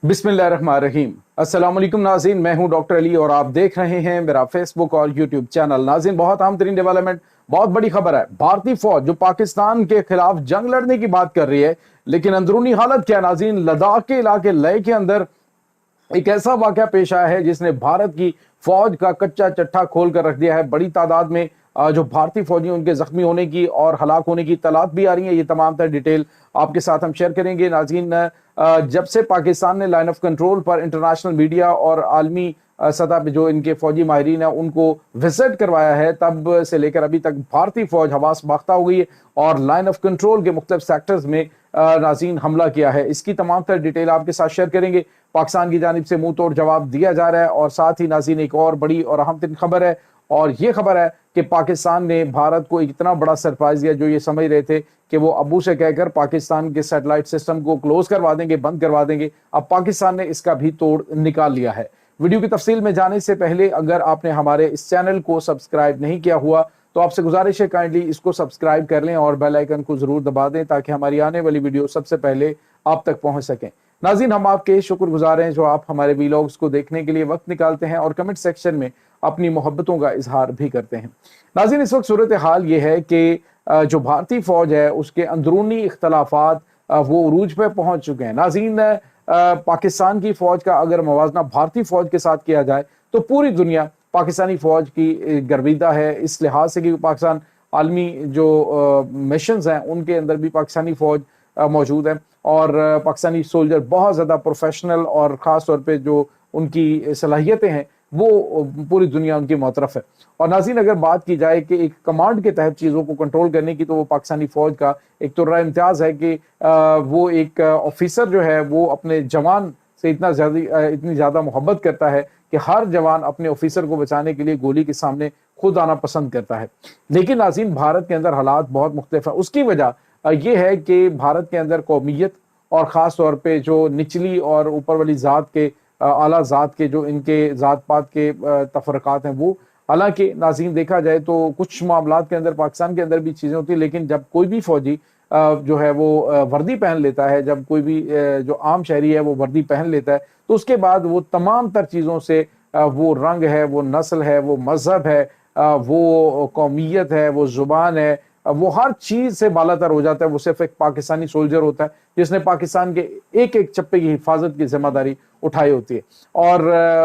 बिस्मिल्लाहिर्रहमानिर्रहीम। अस्सलाम वालेकुम नाज़रीन, मैं हूं डॉक्टर अली और आप देख रहे हैं मेरा फेसबुक और यूट्यूब चैनल। नाज़रीन, बहुत अहम तरीन डेवलपमेंट, बहुत बड़ी खबर है। भारतीय फौज जो पाकिस्तान के खिलाफ जंग लड़ने की बात कर रही है, लेकिन अंदरूनी हालत क्या है नाज़रीन? लद्दाख के इलाके लेह के अंदर एक ऐसा वाकया पेश आया है जिसने भारत की फौज का कच्चा चट्टा खोल कर रख दिया है। बड़ी तादाद में जो भारतीय फौजी उनके जख्मी होने की और हलाक होने की तलात भी आ रही है। ये तमाम तर डिटेल आपके साथ हम शेयर करेंगे नाज़रीन। जब से पाकिस्तान ने लाइन ऑफ कंट्रोल पर इंटरनेशनल मीडिया और आलमी सतह पे जो इनके फौजी माहिरीन है उनको विजिट करवाया है, तब से लेकर अभी तक भारतीय फौज हवास बाख्ता हो गई है और लाइन ऑफ कंट्रोल के मुख्तलिफ सेक्टर्स में नाज़रीन हमला किया है। इसकी तमाम तर डिटेल आपके साथ शेयर करेंगे। पाकिस्तान की जानिब से मुंह तोड़ जवाब दिया जा रहा है और साथ ही नाज़रीन एक और बड़ी और अहम तरीन खबर है, और ये खबर है कि पाकिस्तान ने भारत को इतना बड़ा सरप्राइज दिया। जो ये समझ रहे थे कि वो अबू से कहकर पाकिस्तान के सैटेलाइट सिस्टम को क्लोज करवा देंगे, बंद करवा देंगे, अब पाकिस्तान ने इसका भी तोड़ निकाल लिया है। वीडियो की तफसील में जाने से पहले अगर आपने हमारे इस चैनल को सब्सक्राइब नहीं किया हुआ तो आपसे गुजारिश है काइंडली इसको सब्सक्राइब कर लें और बेल आइकन को जरूर दबा दें ताकि हमारी आने वाली वीडियो सबसे पहले आप तक पहुंच सकें। नाज़रीन, हम आपके शुक्रगुजार हैं जो आप हमारे वीलॉग्स को देखने के लिए वक्त निकालते हैं और कमेंट सेक्शन में अपनी मोहब्बतों का इजहार भी करते हैं। नाज़रीन, इस वक्त सूरत हाल ये है कि जो भारतीय फौज है उसके अंदरूनी इख्तलाफात वो उरूज पे पहुंच चुके हैं। नाज़रीन, पाकिस्तान की फौज का अगर मवाजना भारतीय फौज के साथ किया जाए तो पूरी दुनिया पाकिस्तानी फौज की गर्विदा है, इस लिहाज से कि पाकिस्तान आलमी जो मिशंस हैं उनके अंदर भी पाकिस्तानी फौज मौजूद है और पाकिस्तानी सोल्जर बहुत ज़्यादा प्रोफेशनल और ख़ास तौर पे जो उनकी सलाहियतें हैं वो पूरी दुनिया उनकी मौतरफ है। और नाज़रीन, अगर बात की जाए कि एक कमांड के तहत चीज़ों को कंट्रोल करने की, तो वो पाकिस्तानी फ़ौज का एक तुर्रा इम्तियाज़ है कि वो एक ऑफिसर जो है वो अपने जवान से इतनी ज़्यादा मोहब्बत करता है कि हर जवान अपने ऑफिसर को बचाने के लिए गोली के सामने खुद आना पसंद करता है। लेकिन नाज़रीन, भारत के अंदर हालात बहुत मुख्तलिफ है। उसकी वजह यह है कि भारत के अंदर कौमियत और ख़ास तौर पे जो निचली और ऊपर वाली ज़ात के आला ज़ात के जो इनके ज़ात पात के तफरक़ात हैं वो, हालांकि नाज़रीन देखा जाए तो कुछ मामलात के अंदर पाकिस्तान के अंदर भी चीज़ें होती हैं, लेकिन जब कोई भी फ़ौजी जो है वो वर्दी पहन लेता है, जब कोई भी जो आम शहरी है वो वर्दी पहन लेता है, तो उसके बाद वो तमाम तर चीज़ों से वो रंग है, वो नस्ल है, वो मज़हब है, वो कौमियत है, वो ज़ुबान है, वो हर चीज़ से बालातर हो जाता है। वो सिर्फ एक पाकिस्तानी सोल्जर होता है जिसने पाकिस्तान के एक एक चप्पे की हिफाजत की जिम्मेदारी उठाई होती है और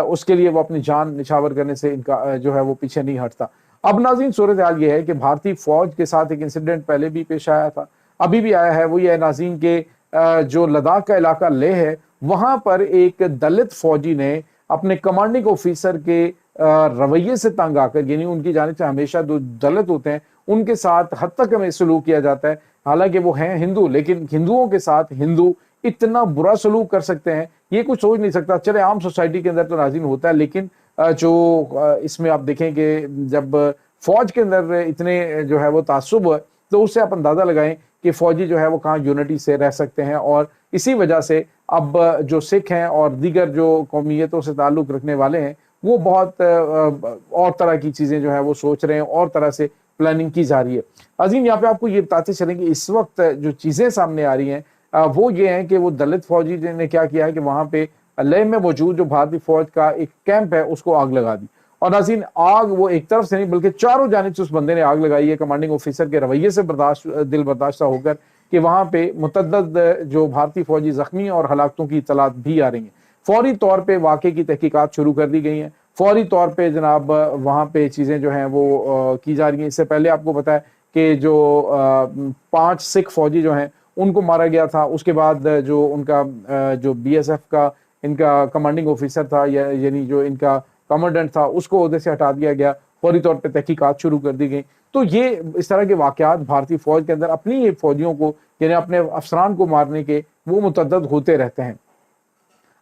उसके लिए वो अपनी जान निछावर करने से इनका जो है वो पीछे नहीं हटता। अब नाज़रीन, सूरत हाल ये है कि भारतीय फौज के साथ एक इंसिडेंट पहले भी पेश आया था, अभी भी आया है। वो ये है नाज़रीन के जो लद्दाख का इलाका लेह है, वहां पर एक दलित फौजी ने अपने कमांडिंग ऑफिसर के रवैये से तंग आकर, यानी उनकी जानिब से हमेशा जो दलित होते हैं उनके साथ हद तक हमें सलूक किया जाता है, हालांकि वो हैं हिंदू, लेकिन हिंदुओं के साथ हिंदू इतना बुरा सलूक कर सकते हैं ये कुछ सोच नहीं सकता। चले आम सोसाइटी के अंदर तो नाज़रीन होता है, लेकिन जो इसमें आप देखें कि जब फौज के अंदर इतने जो है वो तासुब है तो उससे आप अंदाजा लगाएं कि फौजी जो है वो कहाँ यूनिटी से रह सकते हैं। और इसी वजह से अब जो सिख हैं और दीगर जो कौमियतों से ताल्लुक़ रखने वाले हैं वो बहुत और तरह की चीज़ें जो है वो सोच रहे हैं और तरह से प्लानिंग की जा रही है। अजीम, यहाँ पे आपको ये बताते चलें कि इस वक्त जो चीज़ें सामने आ रही हैं वो ये हैं कि वो दलित फौजी ने क्या किया है कि वहाँ पे लेह में मौजूद जो भारतीय फौज का एक कैंप है उसको आग लगा दी। और नाज़रीन, आग वो एक तरफ से नहीं बल्कि चारों जानिब से उस बंदे ने आग लगाई है, कमांडिंग ऑफिसर के रवैये से दिल बर्दाश्त होकर, कि वहाँ पे मुतअद्दिद जो भारतीय फौजी जख्मी और हलाकतों की इतलात भी आ रही हैं। फौरी तौर पर वाक़े की तहकीकात शुरू कर दी गई हैं, फौरी तौर पे जनाब वहाँ पे चीज़ें जो हैं वो की जा रही हैं। इससे पहले आपको पता है कि जो 5 सिख फौजी जो हैं उनको मारा गया था। उसके बाद जो उनका जो BSF का इनका कमांडिंग ऑफिसर था, यानी जो इनका कमांडेंट था, उसको ओहदे से हटा दिया गया, फौरी तौर पे तहकीकात शुरू कर दी गई। तो ये इस तरह के वाक़यात भारतीय फौज के अंदर अपनी फौजियों को, यानी अपने अफसरान को मारने के वो मुतअद्दिद होते रहते हैं।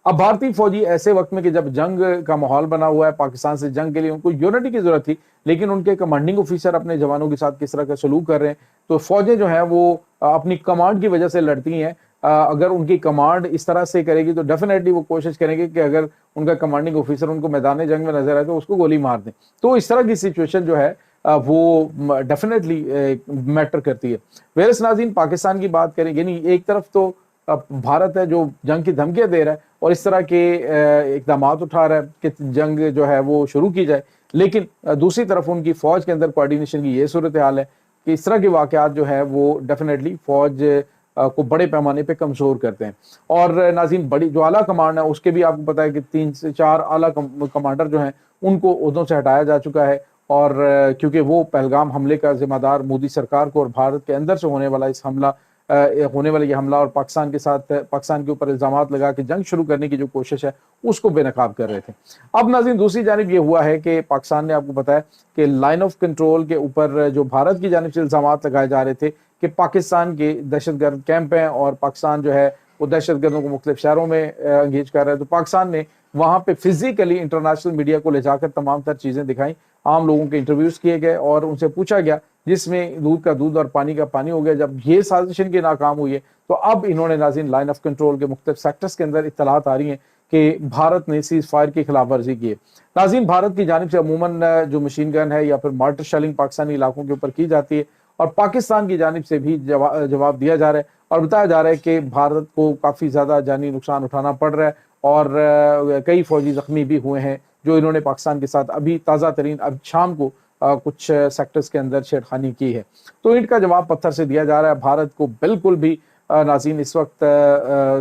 अब भारतीय फौजी ऐसे वक्त में कि जब जंग का माहौल बना हुआ है, पाकिस्तान से जंग के लिए उनको यूनिटी की जरूरत थी, लेकिन उनके कमांडिंग ऑफिसर अपने जवानों के साथ किस तरह का सलूक कर रहे हैं, तो फौजें जो हैं वो अपनी कमांड की वजह से लड़ती हैं। अगर उनकी कमांड इस तरह से करेगी तो डेफिनेटली वो कोशिश करेंगे कि अगर उनका कमांडिंग ऑफिसर उनको मैदान जंग में नजर आए तो उसको गोली मार दें। तो इस तरह की सिचुएशन जो है वो डेफिनेटली मैटर करती है। वेरस नाज़रीन, पाकिस्तान की बात करें, यानी एक तरफ तो भारत है जो जंग की धमकियां दे रहा है और इस तरह के इकदाम उठा रहा है कि जंग जो है वो शुरू की जाए, लेकिन दूसरी तरफ उनकी फौज के अंदर कोऑर्डिनेशन की ये सूरत हाल है कि इस तरह के वाकयात जो है वो डेफिनेटली फौज को बड़े पैमाने पे कमजोर करते हैं। और नाज़रीन, बड़ी जो आला कमांड है उसके भी आपको पता है कि 3 से 4 आला कमांडर जो हैं उनको ओहदों से हटाया जा चुका है, और क्योंकि वो पहलगाम हमले का जिम्मेदार मोदी सरकार को और भारत के अंदर से होने वाला इस हमला होने वाला ये हमला और पाकिस्तान के साथ पाकिस्तान के ऊपर इल्जामात लगा के जंग शुरू करने की जो कोशिश है उसको बेनकाब कर रहे थे। अब नाज़रीन, दूसरी जानिब ये हुआ है कि पाकिस्तान ने आपको बताया कि लाइन ऑफ कंट्रोल के ऊपर जो भारत की जानिब से इल्जामात लगाए जा रहे थे कि पाकिस्तान के दहशतगर्द कैंप हैं और पाकिस्तान जो है वो दहशतगर्दों को मुख्तलिफ शहरों में एंगेज कर रहा है, तो पाकिस्तान ने वहां पे फिजिकली इंटरनेशनल मीडिया को ले जाकर तमाम तर चीजें दिखाई, आम लोगों के इंटरव्यूज किए गए और उनसे पूछा गया, जिसमें दूध का दूध और पानी का पानी हो गया। जब ये साजिश इनकी नाकाम हुई है तो अब इन्होंने नाज़रीन लाइन ऑफ कंट्रोल के मुख्तलिफ सेक्टर्स के अंदर इत्तलात आ रही हैं कि भारत ने सीज फायर की खिलाफ वर्जी की है। नाज़रीन, भारत की जानिब से अमूमन जो मशीन गन है या फिर मार्टर शेलिंग पाकिस्तानी इलाकों के ऊपर की जाती है, और पाकिस्तान की जानिब से भी जवाब दिया जा रहा है और बताया जा रहा है कि भारत को काफ़ी ज़्यादा जानी नुकसान उठाना पड़ रहा है और कई फौजी जख्मी भी हुए हैं जो इन्होंने पाकिस्तान के साथ अभी ताज़ा तरीन अब शाम को कुछ सेक्टर्स के अंदर छेड़खानी की है। तो इनका जवाब पत्थर से दिया जा रहा है। भारत को बिल्कुल भी नाज़रीन इस वक्त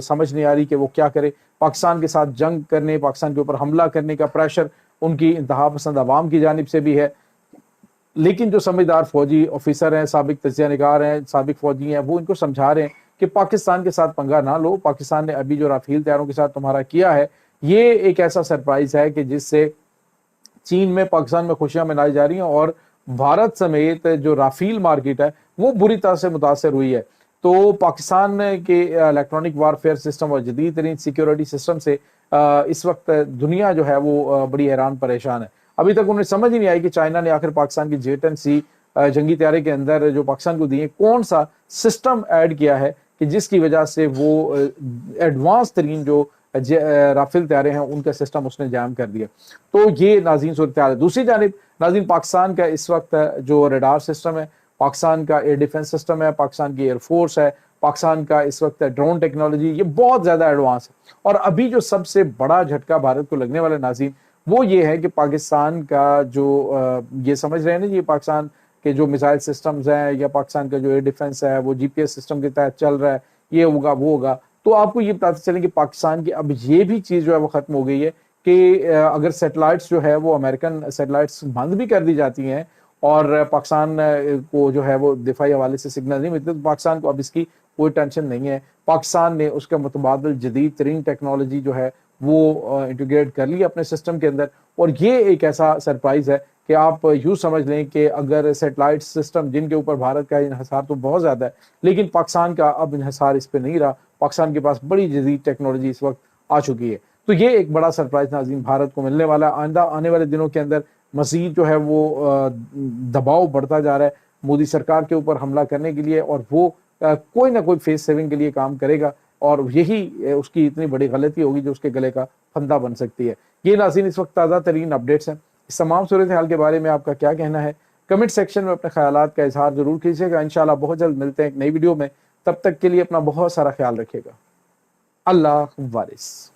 समझ नहीं आ रही कि वो क्या करे। पाकिस्तान के साथ जंग करने, पाकिस्तान के ऊपर हमला करने का प्रेशर उनकी इंतहा पसंद अवाम की जानिब से भी है, लेकिन जो समझदार फौजी ऑफिसर हैं, साबिक तजिया निगार हैं, साबिक फौजी हैं, वो इनको समझा रहे हैं कि पाकिस्तान के साथ पंगा ना लो। पाकिस्तान ने अभी जो राफेल तैयारों के साथ तुम्हारा किया है ये एक ऐसा सरप्राइज है कि जिससे चीन में, पाकिस्तान में खुशियां मनाई जा रही हैं और भारत समेत जो राफेल मार्केट है वो बुरी तरह से मुतासर हुई है। तो पाकिस्तान के इलेक्ट्रॉनिक वारफेयर सिस्टम और जदीद तरीन सिक्योरिटी सिस्टम से इस वक्त दुनिया जो है वो बड़ी हैरान परेशान है। अभी तक उन्हें समझ ही नहीं आई कि चाइना ने आखिर पाकिस्तान की J-10C जंगी तैयारी के अंदर जो पाकिस्तान को दिए कौन सा सिस्टम ऐड किया है कि जिसकी वजह से वो एडवांस तरीन जो राफेल तैयारे हैं उनका सिस्टम उसने जाम कर दिया। तो ये नाज़रीन सूरत हाल है। दूसरी जानिब नाज़रीन, पाकिस्तान का इस वक्त जो रडार सिस्टम है, पाकिस्तान का एयर डिफेंस सिस्टम है, पाकिस्तान की एयरफोर्स है, पाकिस्तान का इस वक्त ड्रोन टेक्नोलॉजी, ये बहुत ज़्यादा एडवांस है। और अभी जो सबसे बड़ा झटका भारत को लगने वाला नाज़रीन वो ये है कि पाकिस्तान का जो ये समझ रहे हैं ना, ये पाकिस्तान के जो मिसाइल सिस्टम्स हैं या पाकिस्तान का जो एयर डिफेंस है वो GPS सिस्टम के तहत चल रहा है, ये होगा वो होगा। तो आपको ये बताते चलें कि पाकिस्तान की अब ये भी चीज़ जो है वो ख़त्म हो गई है कि अगर सैटेलाइट्स जो है वो अमेरिकन सैटेलाइट्स बंद भी कर दी जाती हैं और पाकिस्तान को जो है वो दिफाई हवाले से सिग्नल नहीं मिलते, तो पाकिस्तान को अब इसकी कोई टेंशन नहीं है। पाकिस्तान ने उसका मुतबादिल जदीद तरीन टेक्नोलॉजी जो है वो इंटीग्रेट कर ली अपने सिस्टम के अंदर। और ये एक ऐसा सरप्राइज है कि आप यूँ समझ लें कि अगर सैटेलाइट सिस्टम जिनके ऊपर भारत का इन्हिसार तो बहुत ज़्यादा है, लेकिन पाकिस्तान का अब इन्हिसार इस पर नहीं रहा। पाकिस्तान के पास बड़ी जदीद टेक्नोलॉजी इस वक्त आ चुकी है। तो ये एक बड़ा सरप्राइज नाज़रीन भारत को मिलने वाला है। आइंदा आने वाले दिनों के अंदर मज़ीद जो है वो दबाव बढ़ता जा रहा है मोदी सरकार के ऊपर हमला करने के लिए, और वो कोई ना कोई फेस सेविंग के लिए काम करेगा और यही उसकी इतनी बड़ी गलती होगी जो उसके गले का फंदा बन सकती है। ये नाज़रीन इस वक्त ताज़ा तरीन अपडेट्स हैं। इस तमाम सूरत हाल के बारे में आपका क्या कहना है, कमेंट सेक्शन में अपने ख्यालात का इजहार जरूर कीजिएगा। इंशाल्लाह बहुत जल्द मिलते हैं एक नई वीडियो में। तब तक के लिए अपना बहुत सारा ख्याल रखिएगा। अल्लाह वारिस।